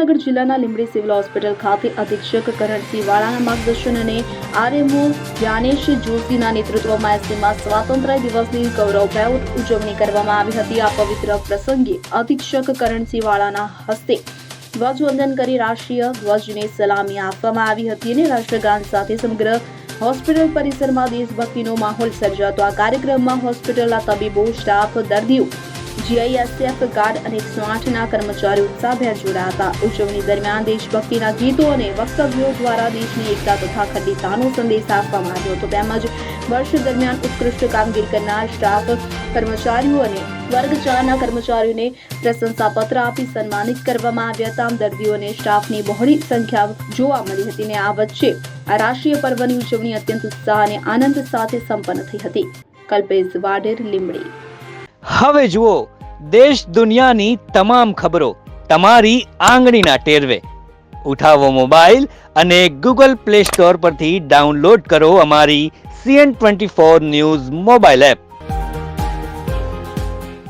સુરેન્દ્રનગર જિલ્લાના Limbdi civil hospital ખાતે અધિક્ષક કરણસિંહ વાળાના માર્ગદર્શન અને આરએમઓ જ્ઞાનેશ જોશીના નેતૃત્વમાં એસટીમાં સ્વાતંત્ર્ય દિવસની ગૌરવભેર ઉજવણી કરવામાં આવી હતી। આ પવિત્ર પ્રસંગે અધિક્ષક કરણસિંહ વાળાના હસ્તે ધ્વજવંદન કરી રાષ્ટ્રીય ધ્વજને સલામી આપવામાં આવી હતી અને રાષ્ટ્રગાન સાથે સમગ્ર હોસ્પિટલ પરિસરમાં દેશભક્તિનો માહોલ સર્જાતો। આ કાર્યક્રમમાં હોસ્પિટલના તબીબો, સ્ટાફ, દર્દીઓ, જીઆઈએસએફ ગાર્ડ અને 108ના કર્મચારીઓ ઉત્સાહભેર જોડાયા હતા। ઉજવણી દરમિયાન દેશભક્તિના ગીતો અને વક્તવ્યો દ્વારા દેશની એકતા તથા અખંડિતતાનો સંદેશ આપવામાં આવ્યો હતો। તેમજ વર્ષ દરમિયાન ઉત્કૃષ્ટ કામગીરી કરનાર સ્ટાફ, કર્મચારીઓ અને વર્ગ 4ના કર્મચારીઓને પ્રશંસાપત્ર આપી સન્માનિત કરવામાં આવ્યા હતા। આમ દર્દીઓ અને સ્ટાફની બહોળી સંખ્યા જોવા મળી હતી અને આ વચ્ચે આ રાષ્ટ્રીય પર્વની ઉજવણી અત્યંત ઉત્સાહ અને આનંદ સાથે સંપન્ન થઈ હતી। કલ્પેશ વાઢેર, લીંબડી। હવે જુઓ દેશ દુનિયાની તમામ ખબરો તમારી આંગળીના ટેરવે। ઉઠાવો મોબાઈલ અને ગૂગલ પ્લે સ્ટોર પરથી ડાઉનલોડ કરો અમારી CN24 ન્યૂઝ મોબાઈલ એપ।